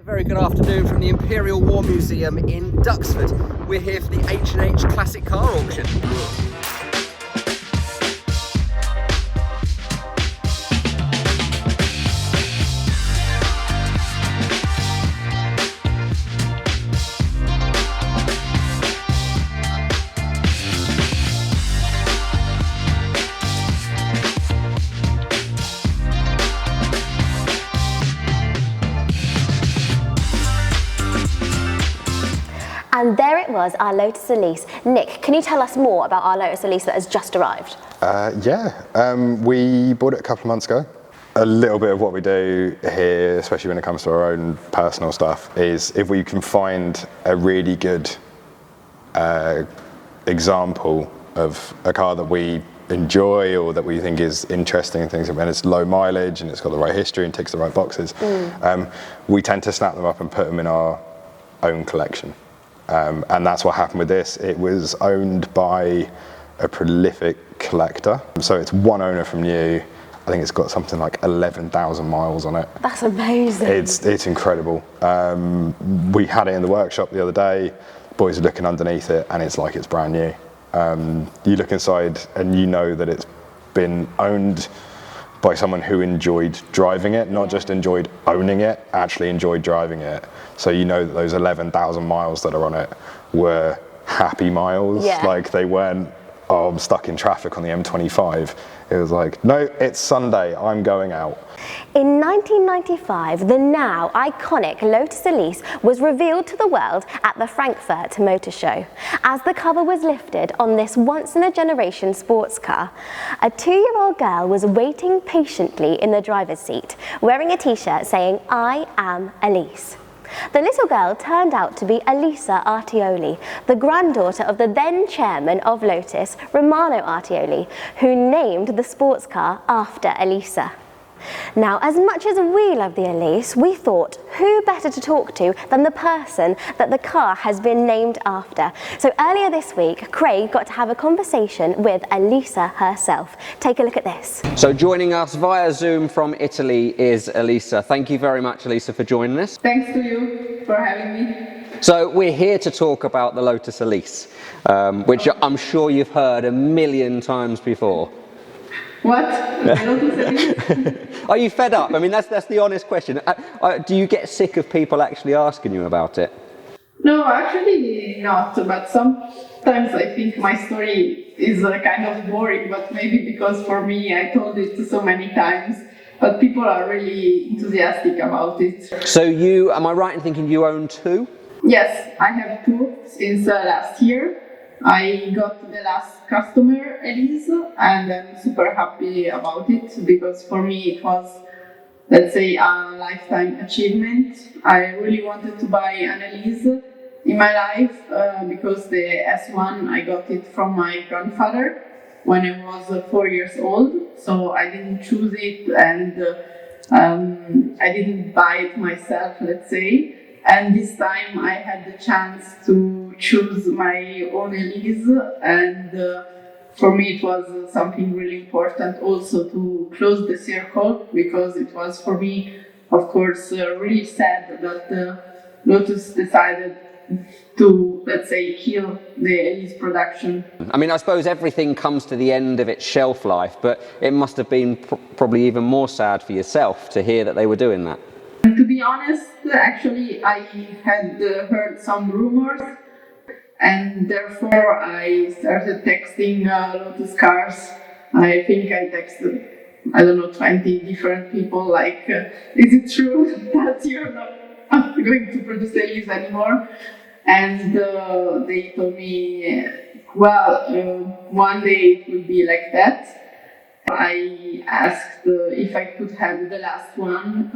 Very good afternoon from the Imperial War Museum in Duxford. We're here for the H&H Classic Car Auction. And there it was, our Lotus Elise. Nick, can you tell us more about our Lotus Elise that has just arrived? We bought it a couple of months ago. A little bit of what we do here, especially when it comes to our own personal stuff, is if we can find a really good example of a car that we enjoy or that we think is interesting and things, and it's low mileage and it's got the right history and ticks the right boxes, we tend to snap them up and put them in our own collection. And that's what happened with this. It was owned by a prolific collector. So it's one owner from new. I think it's got something like 11,000 miles on it. That's amazing. It's incredible. We had it in the workshop the other day. Boys are looking underneath it and it's like it's brand new. You look inside and you know that it's been owned by someone who enjoyed driving it, not just enjoyed owning it, actually enjoyed driving it. So you know that those 11,000 miles that are on it were happy miles. Yeah. Like they weren't, oh, I'm stuck in traffic on the M25. It was like, no, it's Sunday, I'm going out. In 1995, the now iconic Lotus Elise was revealed to the world at the Frankfurt Motor Show. As the cover was lifted on this once-in-a-generation sports car, a 2-year-old girl was waiting patiently in the driver's seat, wearing a t-shirt saying, "I am Elise." The little girl turned out to be Elisa Artioli, the granddaughter of the then chairman of Lotus, Romano Artioli, who named the sports car after Elisa. Now, as much as we love the Elise, we thought, who better to talk to than the person that the car has been named after? So earlier this week, Craig got to have a conversation with Elisa herself. Take a look at this. So joining us via Zoom from Italy is Elisa. Thank you very much, Elisa, for joining us. Thanks to you for having me. So we're here to talk about the Lotus Elise, which I'm sure you've heard a million times before. What? Lotus Elise? Are you fed up? I mean, that's the honest question. Do you get sick of people actually asking you about it? No, actually not. But sometimes I think my story is kind of boring, but maybe because for me I told it so many times. But people are really enthusiastic about it. So you, am I right in thinking you own two? Yes, I have two since last year. I got the last customer, Elise, and I'm super happy about it because for me it was, let's say, a lifetime achievement. I really wanted to buy an Elise in my life because the S1, I got it from my grandfather when I was 4 years old. So I didn't choose it and I didn't buy it myself, let's say. And this time I had the chance to choose my own Elise, and for me it was something really important also to close the circle, because it was for me, of course, really sad that Lotus decided to, let's say, kill the Elise production. I mean, I suppose everything comes to the end of its shelf life, but it must have been probably even more sad for yourself to hear that they were doing that. To be honest, actually, I had heard some rumors, and therefore I started texting Lotus cars. I think I texted, I don't know, 20 different people, like, is it true that you're not going to produce the Elise anymore? And they told me, well, one day it will be like that. I asked if I could have the last one,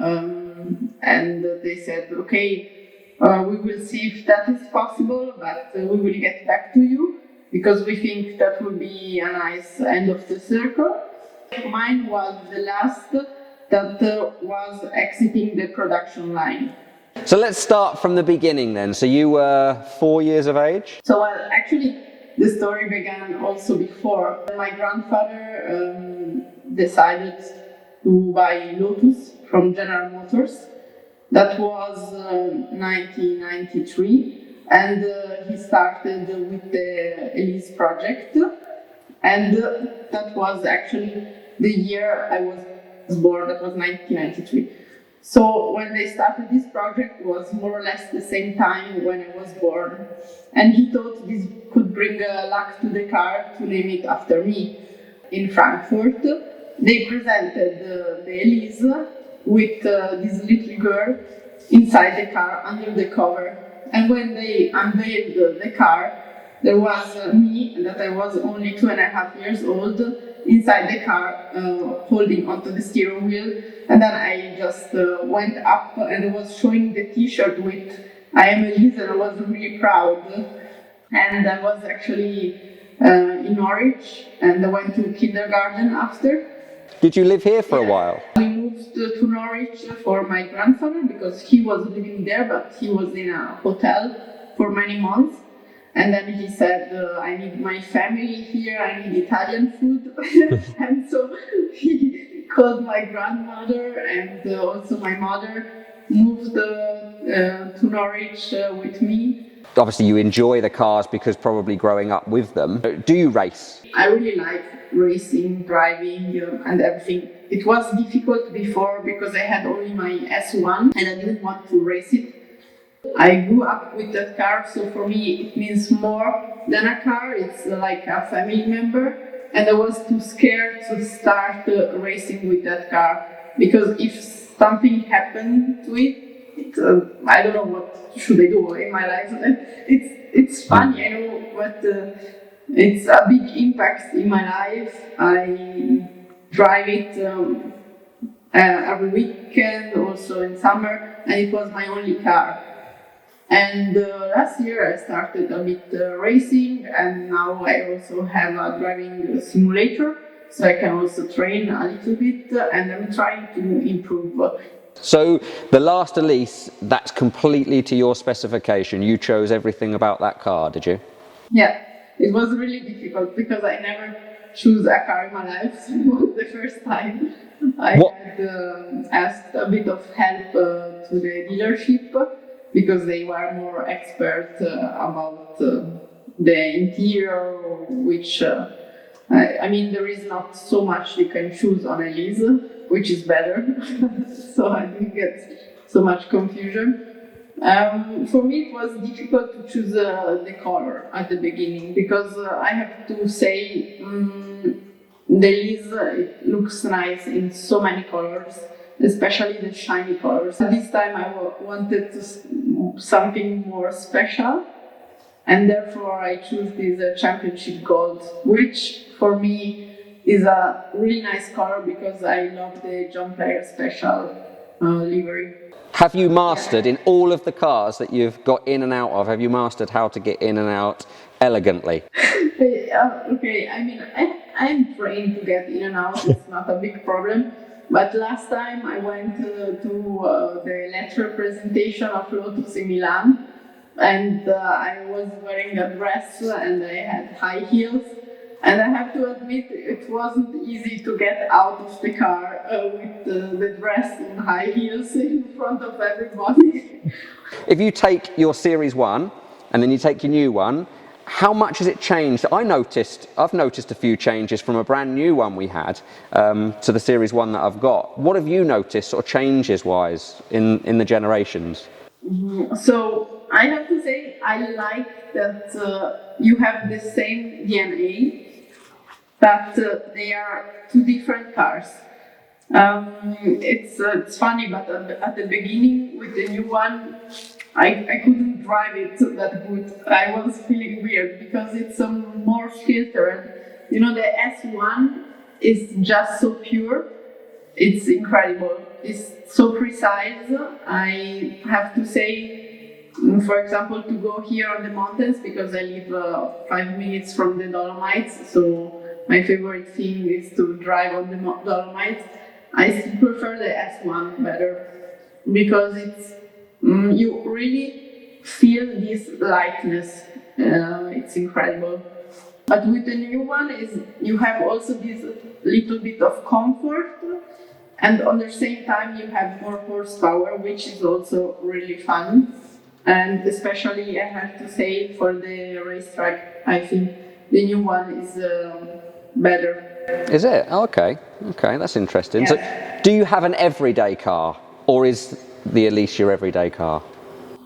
and they said, okay, we will see if that is possible, but we will get back to you, because we think that will be a nice end of the circle. Mine was the last that was exiting the production line. So let's start from the beginning then. So you were 4 years of age? So actually, the story began also before. My grandfather decided to buy Lotus from General Motors, That was 1993, and he started with the Elise project, and that was actually the year I was born. That was 1993. So when they started this project, it was more or less the same time when I was born, and he thought this could bring luck to the car to name it after me. In Frankfurt, they presented the Elise with this little girl inside the car under the cover. And when they unveiled the car, there was me, that I was only 2.5 years old, inside the car holding onto the steering wheel. And then I just went up and I was showing the t-shirt with I am Elise, and I was really proud. And I was actually in Norwich, and I went to kindergarten after. Did you live here for a while? We moved to Norwich for my grandfather because he was living there, but he was in a hotel for many months. And then he said, I need my family here, I need Italian food. And so he called my grandmother, and also my mother moved to Norwich with me. Obviously you enjoy the cars because probably growing up with them. Do you race? I really like racing, driving, and everything. It was difficult before because I had only my S1 and I didn't want to race it. I grew up with that car, so for me it means more than a car. It's like a family member, and I was too scared to start racing with that car because if something happened to it, I don't know what should I do in my life. It's funny, I know, but it's a big impact in my life. I drive it every weekend, also in summer, and it was my only car. And last year I started a bit racing, and now I also have a driving simulator, so I can also train a little bit, and I'm trying to improve. So the last Elise, that's completely to your specification. You chose everything about that car, did you? Yeah, it was really difficult because I never choose a car in my life, so it was the first time. I had asked a bit of help to the dealership because they were more expert about the interior, which I mean, there is not so much you can choose on Elise, which is better. So I didn't get so much confusion. For me, it was difficult to choose the color at the beginning because I have to say the Elise it looks nice in so many colors, especially the shiny colors. This time I wanted something more special, and therefore I choose this championship gold, which for me is a really nice color because I love the John Player Special livery. Have you mastered in all of the cars that you've got in and out of, have you mastered how to get in and out elegantly? Okay, I mean, I'm trained to get in and out, it's not a big problem. But last time I went to the lecture presentation of Lotus in Milan, and I was wearing a dress and I had high heels. And I have to admit, it wasn't easy to get out of the car with the dress and high heels in front of everybody. If you take your Series 1 and then you take your new one, how much has it changed? I've noticed a few changes from a brand new one we had to the Series 1 that I've got. What have you noticed, sort of changes-wise, in the generations? So I have to say, I like that you have the same DNA, but they are two different cars. It's funny, but at the beginning with the new one, I couldn't drive it that good. I was feeling weird because it's more filtered. You know, the S1 is just so pure. It's incredible. It's so precise. I have to say, for example, to go here on the mountains, because I live 5 minutes from the Dolomites, so my favorite thing is to drive on the Dolomites. I still prefer the S1 better because it's you really feel this lightness. It's incredible. But with the new one, you have also this little bit of comfort, and on the same time you have more horsepower, which is also really fun. And especially I have to say for the racetrack, I think the new one is better. Is it? Oh, okay. Okay, that's interesting. Yeah. So, do you have an everyday car, or is the Elise your everyday car?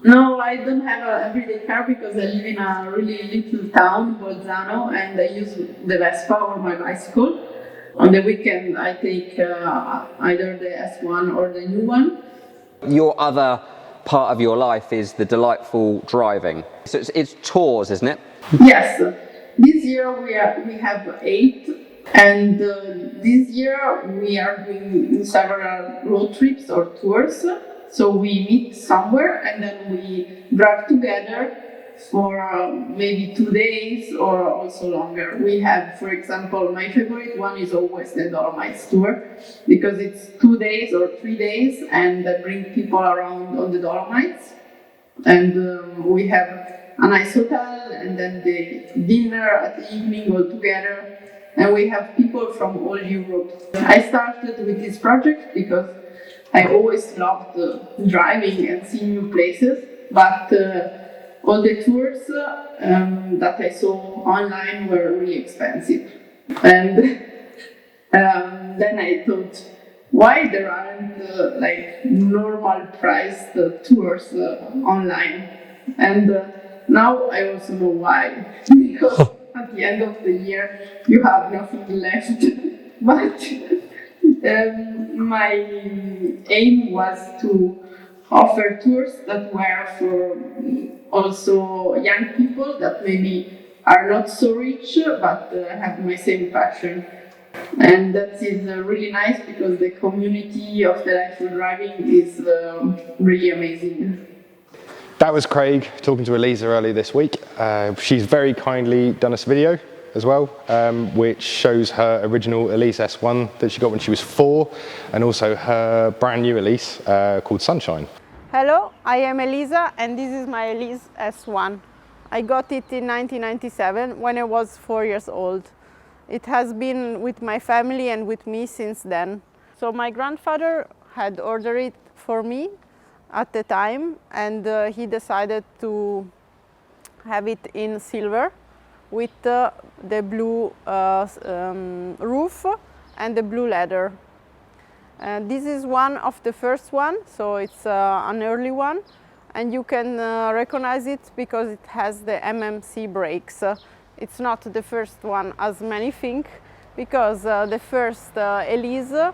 No, I don't have an everyday car because I live in a really little town, Bolzano, and I use the Vespa or my bicycle. On the weekend, I take either the S1 or the new one. Your other part of your life is the delightful driving. So it's tours, isn't it? Yes, this year we have 8, and this year we are doing several road trips or tours. So we meet somewhere and then we drive together for maybe 2 days or also longer. We have, for example, my favorite one is always the Dolomites tour because it's 2 days or 3 days and I bring people around on the Dolomites. And we have a nice hotel and then the dinner at the evening all together. And we have people from all Europe. I started with this project because I always loved driving and seeing new places, but all the tours that I saw online were really expensive. And then I thought, why there aren't like normal priced tours online? And now I also know why, because at the end of the year you have nothing left. But my aim was to offer tours that were for also young people that maybe are not so rich but have my same passion. And that is really nice because the community of the Delightful Driving is really amazing. That was Craig talking to Elisa earlier this week. She's very kindly done us a video as well, which shows her original Elise S1 that she got when she was 4, and also her brand new Elise called Sunshine. Hello, I am Elisa and this is my Elise S1. I got it in 1997 when I was 4 years old. It has been with my family and with me since then. So my grandfather had ordered it for me at the time, and he decided to have it in silver with the blue roof and the blue leather. This is one of the first one, so it's an early one, and you can recognize it because it has the MMC brakes. It's not the first one as many think, because the first Elise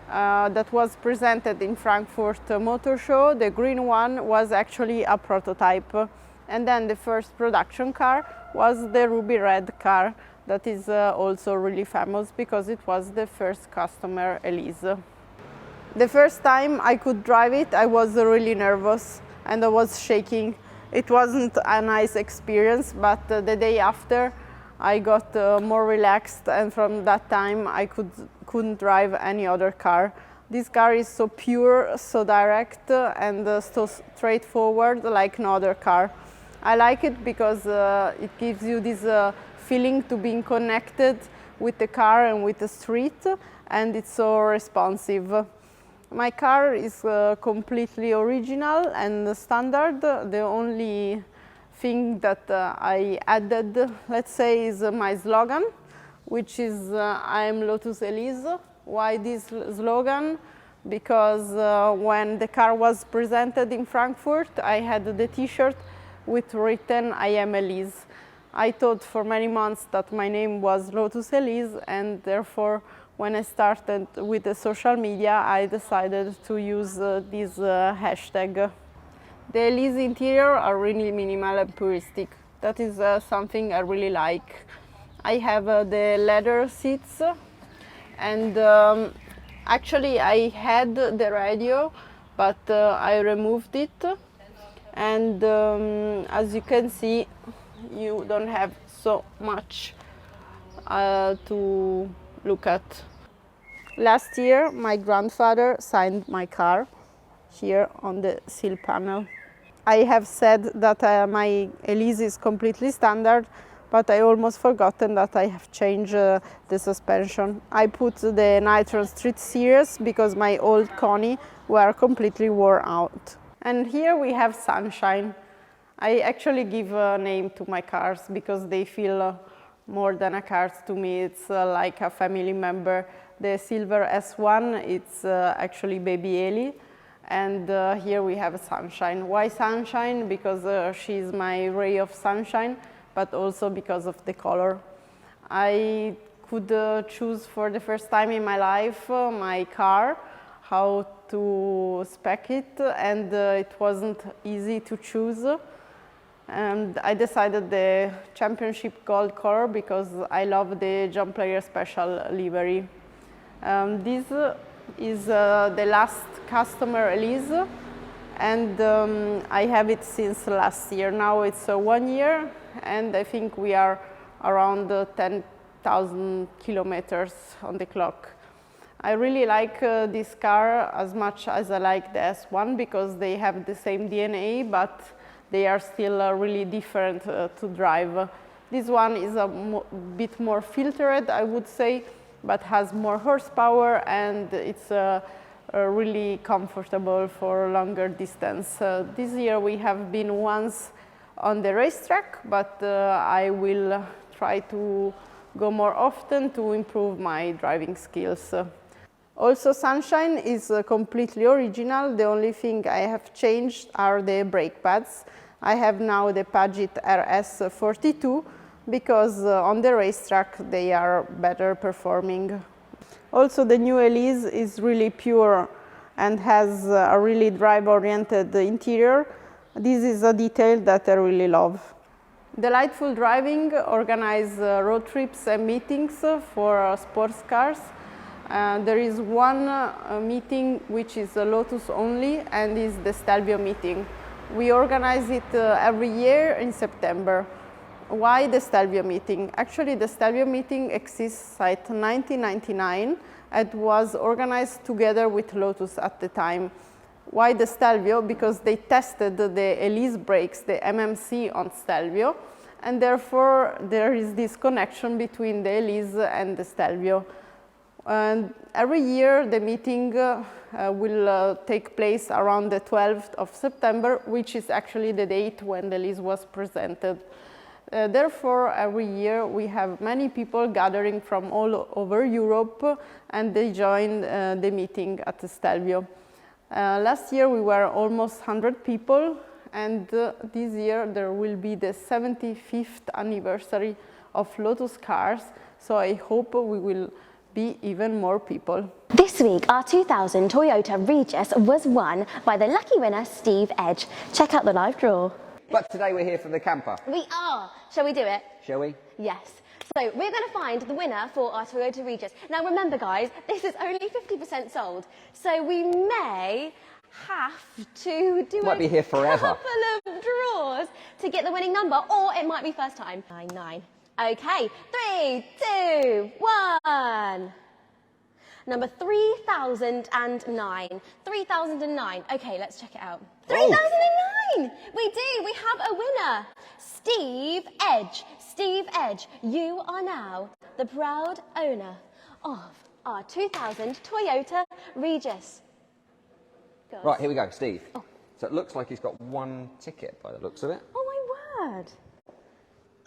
that was presented in Frankfurt Motor Show, the green one, was actually a prototype. And then the first production car was the ruby red car that is also really famous because it was the first customer Elise. The first time I could drive it, I was really nervous and I was shaking. It wasn't a nice experience, but the day after I got more relaxed, and from that time I couldn't drive any other car. This car is so pure, so direct, and so straightforward like no other car. I like it because it gives you this feeling to being connected with the car and with the street, and it's so responsive. My car is completely original and standard. The only thing that I added, let's say, is my slogan, which is I'm Lotus Elise. Why this slogan? Because when the car was presented in Frankfurt, I had the t-shirt with written I am Elise. I thought for many months that my name was Lotus Elise, and therefore when I started with the social media, I decided to use this hashtag. The Elise interior are really minimal and puristic. That is something I really like. I have the leather seats, and actually I had the radio, but I removed it. And as you can see, you don't have so much to look at. Last year, my grandfather signed my car here on the seal panel. I have said that my Elise is completely standard, but I almost forgotten that I have changed the suspension. I put the Nitron Street Series because my old Connie were completely worn out. And here we have Sunshine. I actually give a name to my cars because they feel more than a car to me. It's like a family member. The Silver S1, it's actually baby Ellie. And here we have Sunshine. Why Sunshine? Because she's my ray of sunshine, but also because of the color. I could choose for the first time in my life my car, how to spec it, and it wasn't easy to choose. And I decided the Championship Gold color because I love the Jump Player Special livery. This is the last customer Elise, and I have it since last year. Now it's 1 year, and I think we are around 10,000 kilometers on the clock. I really like this car as much as I like the S1 because they have the same DNA, but they are still really different to drive. This one is a bit more filtered, I would say, but has more horsepower, and it's really comfortable for longer distance. This year we have been once on the racetrack, but I will try to go more often to improve my driving skills. Also, Sunshine is completely original. The only thing I have changed are the brake pads. I have now the Pagit RS42 because on the racetrack they are better performing. Also, the new Elise is really pure and has a really drive-oriented interior. This is a detail that I really love. Delightful Driving organize road trips and meetings for sports cars. There is one meeting which is Lotus only, and is the Stelvio meeting. We organize it every year in September. Why the Stelvio meeting? Actually, the Stelvio meeting exists since 1999 and was organized together with Lotus at the time. Why the Stelvio? Because they tested the Elise brakes, the MMC, on Stelvio, and therefore there is this connection between the Elise and the Stelvio. And every year the meeting will take place around the 12th of September, which is actually the date when the Elise was presented. Therefore, every year we have many people gathering from all over Europe, and they join the meeting at the Stelvio. Last year we were almost 100 people, and this year there will be the 75th anniversary of Lotus cars, so I hope we will be even more people. This week, our 2000 Toyota Regis was won by the lucky winner, Steve Edge. Check out the live draw. But today we're here for the camper. We are. Shall we do it? Shall we? Yes. So we're going to find the winner for our Toyota Regis. Now remember guys, this is only 50% sold, so we may have to do Might be here forever. couple of draws to get the winning number, or it might be first time. 9. Okay, 3, 2, 1. Number 3009. 3009. Okay, let's check it out. 3009! We do, we have a winner. Steve Edge. Steve Edge, you are now the proud owner of our 2000 Toyota Regis. Gosh. Right, here we go, Steve. Oh. So it looks like he's got one ticket by the looks of it. Oh my word.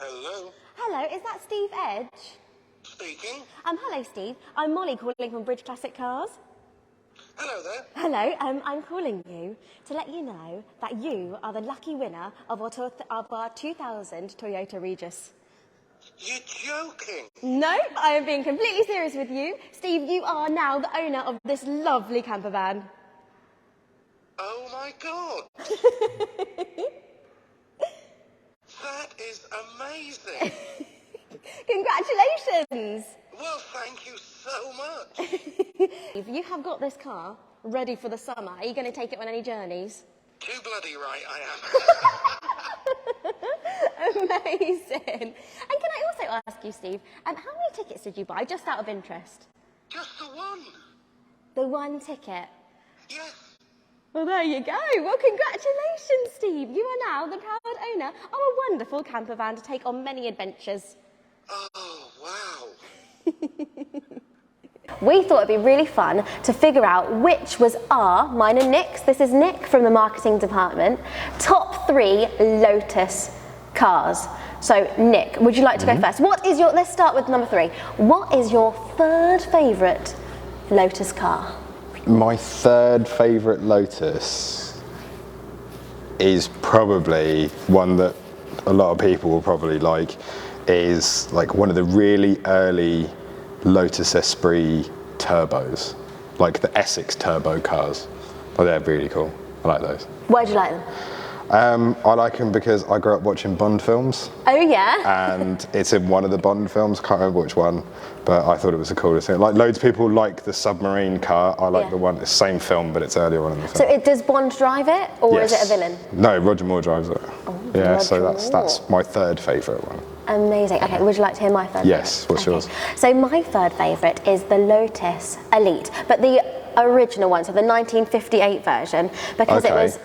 Hello. Hello, is that Steve Edge? Speaking. Hello Steve, I'm Molly calling from Bridge Classic Cars. Hello there. Hello, I'm calling you to let you know that you are the lucky winner of our 2000 Toyota Regis. You're joking. No, I am being completely serious with you. Steve, you are now the owner of this lovely camper van. Oh my God. That is amazing. Congratulations. Well, thank you so much. Steve, you have got this car ready for the summer. Are you going to take it on any journeys? Too bloody right I am. Amazing. And can I also ask you, Steve, how many tickets did you buy, just out of interest? Just the one. The one ticket? Yes. Well, there you go. Well, congratulations, Steve. You are now the proud owner of a wonderful camper van to take on many adventures. Oh, wow. We thought it'd be really fun to figure out which was mine and Nick's, this is Nick from the marketing department, top 3 Lotus cars. So Nick, would you like to go first? Let's start with number 3. What is your 3rd favourite Lotus car? My 3rd favourite Lotus is probably one that a lot of people will probably like, is like one of the really early Lotus Esprit turbos, like the Essex turbo cars. Oh, they're really cool. I like those. Why do you like them? I like them because I grew up watching Bond films. Oh yeah? And it's in one of the Bond films, can't remember which one, but I thought it was the coolest thing. Like loads of people like the submarine car, I like the one, it's the same film, but it's earlier on in the film. So does Bond drive it, or is it a villain? No, Roger Moore drives it. Oh, yeah, Roger so Moore. that's my 3rd favourite one. Amazing. Okay, would you like to hear my 3rd Yes, favourite? what's yours? So my 3rd favourite is the Lotus Elite, but the original one, so the 1958 version, because it was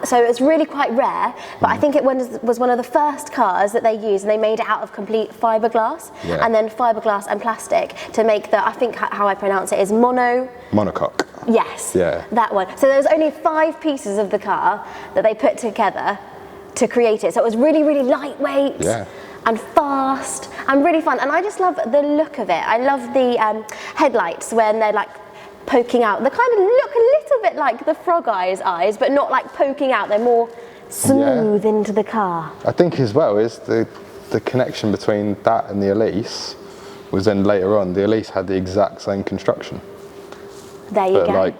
so it was really quite rare, but I think it was one of the first cars that they used, and they made it out of complete fiberglass, and then fiberglass and plastic to make I think how I pronounce it is monocoque. Yes, yeah, that one. So there was only 5 pieces of the car that they put together to create it. So it was really, really lightweight. And fast and really fun, and I just love the look of it. I love the headlights when they're like poking out. They kind of look a little bit like the Frog eyes, but not like poking out. They're more smooth into the car. I think as well is the connection between that and the Elise was then later on. The Elise had the exact same construction. There you go. But like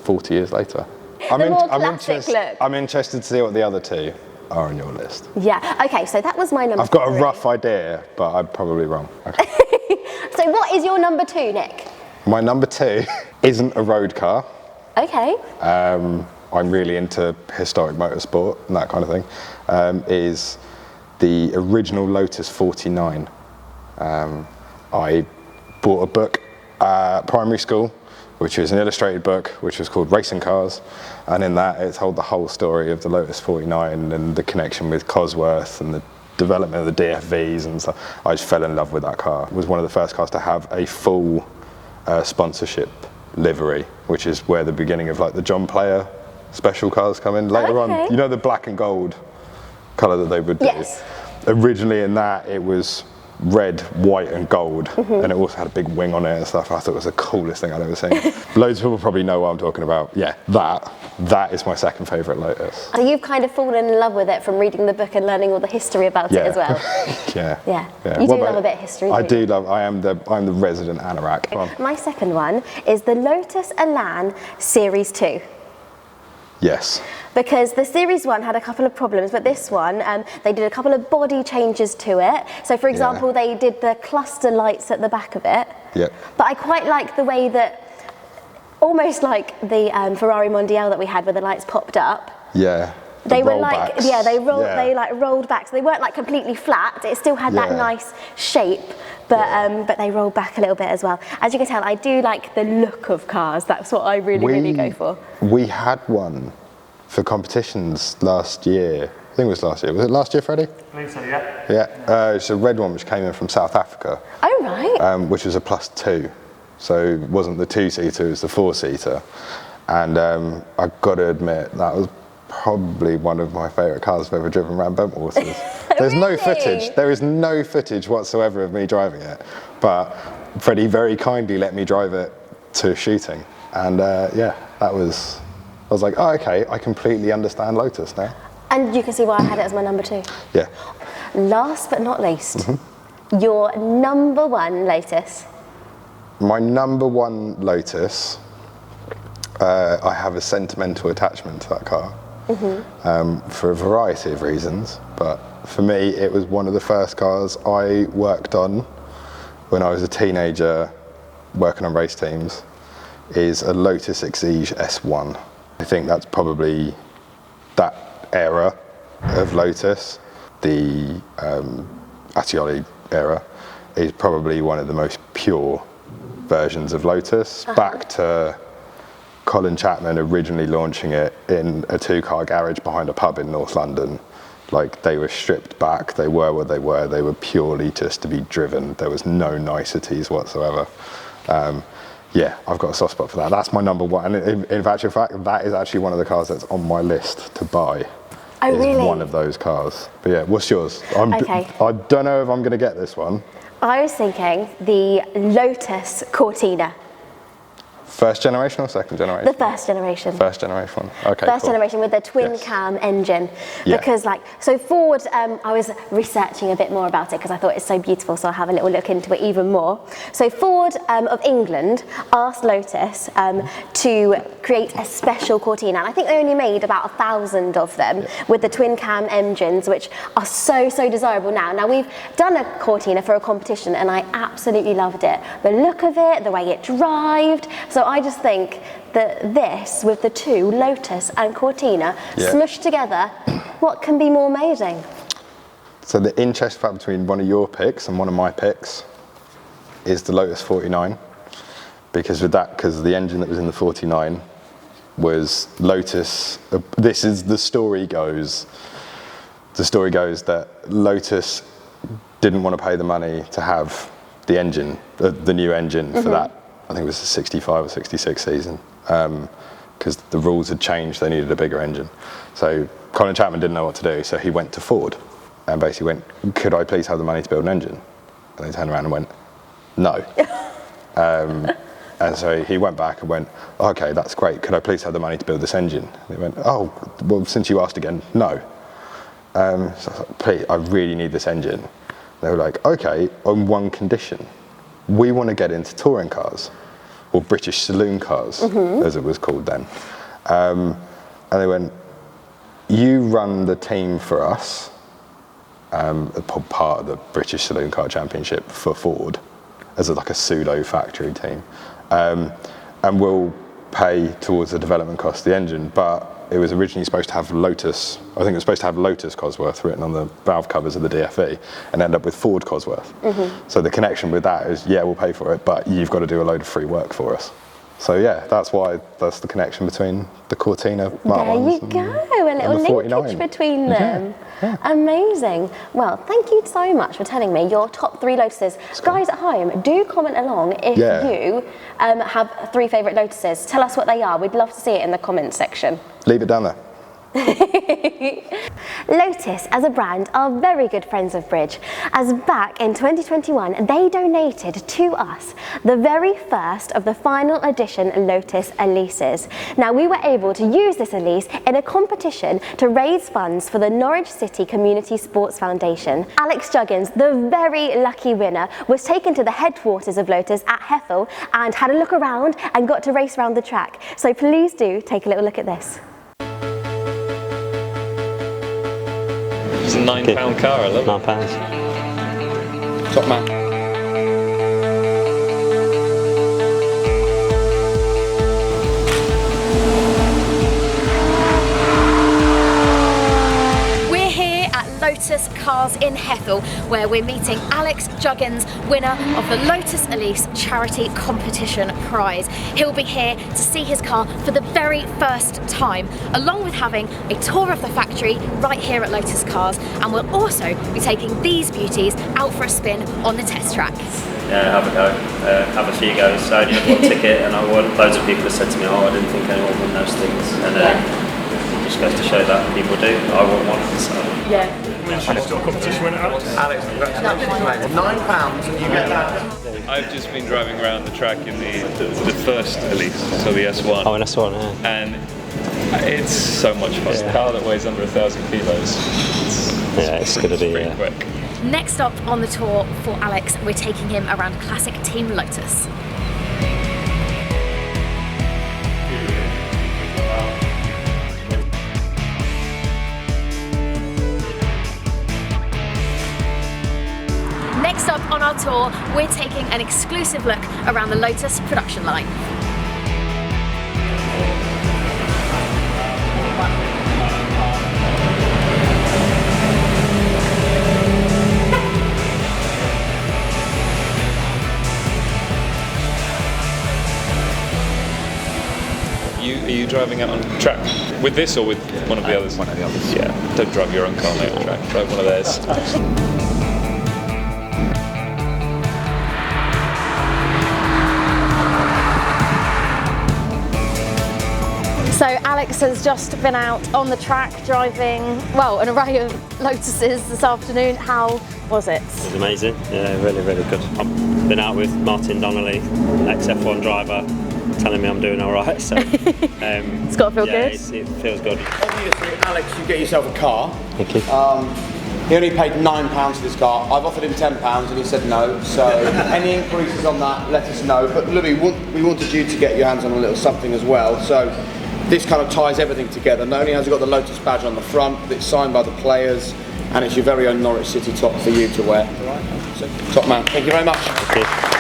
40 years later. I'm interested to see what the other 2 are on your list. Yeah, okay, so that was my number 3. I've got a rough idea, but I'm probably wrong. Okay. So what is your number 2, Nick? My number 2 isn't a road car. Okay. I'm really into historic motorsport and that kind of thing. Is the original Lotus 49. I bought a book at primary school, which was an illustrated book, which was called Racing Cars, and in that it told the whole story of the Lotus 49 and the connection with Cosworth and the development of the DFVs and stuff. I just fell in love with that car. It was one of the first cars to have a full sponsorship livery, which is where the beginning of like the John Player special cars come in later on. You know the black and gold colour that they would do? Yes. Originally in that it was red, white and gold, and it also had a big wing on it and stuff. I thought it was the coolest thing I'd ever seen. Loads of people probably know what I'm talking about. Yeah, that is my 2nd favourite Lotus. So you've kind of fallen in love with it from reading the book and learning all the history about it as well. Yeah. You do love a bit of history. I do love. I'm the resident anorak. My 2nd one is the Lotus Elan Series 2. Yes. Because the Series 1 had a couple of problems, but this one, they did a couple of body changes to it. So for example, they did the cluster lights at the back of it. Yeah. But I quite like the way that, almost like the Ferrari Mondial that we had where the lights popped up. Yeah. They were like, backs. they like rolled back. So they weren't like completely flat. It still had that nice shape, but they rolled back a little bit as well. As you can tell, I do like the look of cars. That's what I really go for. We had one for competitions last year. I think it was last year. Was it last year, Freddie? I believe so, yeah. Yeah. It's a red one which came in from South Africa. Oh, right. Which was a +2. So it wasn't the 2-seater, it was the 4-seater. And I've got to admit, that was probably one of my favourite cars I've ever driven around Bentwaters. There's no footage. There is no footage whatsoever of me driving it. But Freddie very kindly let me drive it to shooting. And I was like, oh, okay, I completely understand Lotus now. And you can see why I had it as my number 2. Yeah. Last but not least, your number 1 Lotus. My number 1 Lotus, I have a sentimental attachment to that car for a variety of reasons. But for me, it was one of the first cars I worked on when I was a teenager working on race teams, is a Lotus Exige S1. I think that's probably that era of Lotus. The Artioli era is probably one of the most pure versions of Lotus, back to Colin Chapman originally launching it in a 2-car garage behind a pub in North London Like, they were stripped back, they were what they were purely just to be driven. There was no niceties whatsoever. Yeah, I've got a soft spot for that. That's my number one. And in actual fact, that is actually one of the cars that's on my list to buy. Oh, is really? one of those cars. But yeah, what's yours? Okay. I don't know if I'm going to get this one. I was thinking the Lotus Cortina. First generation or second generation? The first generation. First generation one. Okay. First cool. generation with the twin Yes. cam engine. Yeah. Because so Ford, I was researching a bit more about it because I thought it's so beautiful, so I'll have a little look into it even more. So Ford of England asked Lotus to create a special Cortina, and I think they only made about 1,000 of them with the twin cam engines, which are so desirable now. Now, we've done a Cortina for a competition and I absolutely loved it. The look of it, the way it drived. So I just think that this, with the two, Lotus and Cortina, smushed together, what can be more amazing? So the interest fact between one of your picks and one of my picks is the Lotus 49. Because the engine that was in the 49 was Lotus. This is the story goes. The story goes that Lotus didn't want to pay the money to have the engine, the new engine for that. I think it was a 65 or 66 season, because the rules had changed. They needed a bigger engine. So Colin Chapman didn't know what to do, so he went to Ford and basically went, "Could I please have the money to build an engine?" And they turned around and went, "No." And so he went back and went, "Okay, that's great. Could I please have the money to build this engine?" And they went, "Oh, well, since you asked again, no." So I was like, "Please, I really need this engine." They were like, "Okay, on one condition. We want to get into touring cars, or British saloon cars, as it was called then." And they went, "You run the team for us, part of the British Saloon Car Championship for Ford, as like a pseudo factory team, and we'll pay towards the development cost of the engine." But it was originally supposed to have Lotus, I think it was supposed to have Lotus Cosworth written on the valve covers of the DFE, and end up with Ford Cosworth. So the connection with that is, yeah, we'll pay for it, but you've got to do a load of free work for us. So yeah, that's the connection between the Cortina Mark There ones you go, a little the linkage 49. between them. Yeah. Amazing. Well, thank you so much for telling me your top 3 Lotuses. Guys at home, do comment along if you have 3 favourite Lotuses. Tell us what they are. We'd love to see it in the comments section. Leave it down there. Lotus as a brand are very good friends of Bridge, as back in 2021 they donated to us the very first of the final edition Lotus Elises. Now, we were able to use this Elise in a competition to raise funds for the Norwich City Community Sports Foundation. Alex Juggins, the very lucky winner, was taken to the headquarters of Lotus at Hethel and had a look around and got to race around the track. So please do take a little look at this. It's a £9 car, I love it. £9. Top man. We're here at Lotus Cars in Hethel, where we're meeting Alex Juggins, winner of the Lotus Elise Charity Competition Prize. He'll be here to see his car for the very first time, along with having a tour of the factory right here at Lotus Cars, and we'll also be taking these beauties out for a spin on the test track. Yeah, have a go, have a few goes. I only had one ticket, and loads of people have said to me, "Oh, I didn't think anyone won those things," and it just goes to show that people do. I want one, so. Yeah. Competition winner, Alex. Alex, congratulations. £9, you get that. I've just been driving around the track in the first Elise, so the S1. Oh, an S1, yeah. And it's so much fun. It's a car that weighs under 1,000 kilos. It's going to be pretty quick. Next up on the tour for Alex, we're taking him around classic Team Lotus. Next up on our tour, we're taking an exclusive look around the Lotus production line. Are you driving out on track? With this or with one of the others? One of the others. Yeah, don't drive your own car mate on track, drive one of theirs. So Alex has just been out on the track driving, well, an array of Lotuses this afternoon. How was it? It was amazing, yeah, really, really good. I've been out with Martin Donnelly, ex-F1 driver, telling me I'm doing all right, so... It's got to feel good? It feels good. Obviously, Alex, you get yourself a car. Thank you. He only paid £9 for this car. I've offered him £10 and he said no. So any increases on that, let us know. But Louis, we wanted you to get your hands on a little something as well. So this kind of ties everything together. Not only has it got the Lotus badge on the front, but it's signed by the players, and it's your very own Norwich City top for you to wear. All right. So, top man. Thank you very much. Thank you.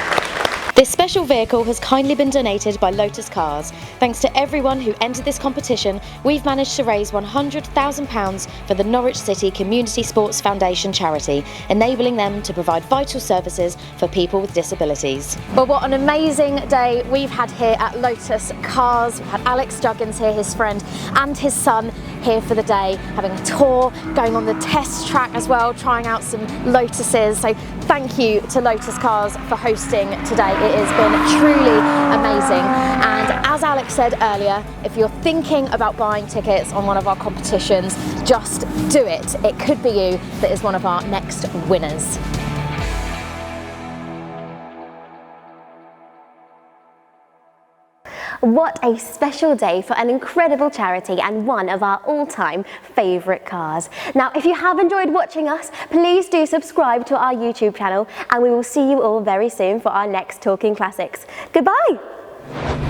This special vehicle has kindly been donated by Lotus Cars. Thanks to everyone who entered this competition, we've managed to raise £100,000 for the Norwich City Community Sports Foundation charity, enabling them to provide vital services for people with disabilities. Well, what an amazing day we've had here at Lotus Cars. We've had Alex Juggins here, his friend, and his son here for the day, having a tour, going on the test track as well, trying out some Lotuses. So thank you to Lotus Cars for hosting today. It has been truly amazing. And as Alex said earlier, if you're thinking about buying tickets on one of our competitions, just do it. It could be you that is one of our next winners. What a special day for an incredible charity and one of our all-time favourite cars. Now, if you have enjoyed watching us, please do subscribe to our YouTube channel, and we will see you all very soon for our next Talking Classics. Goodbye!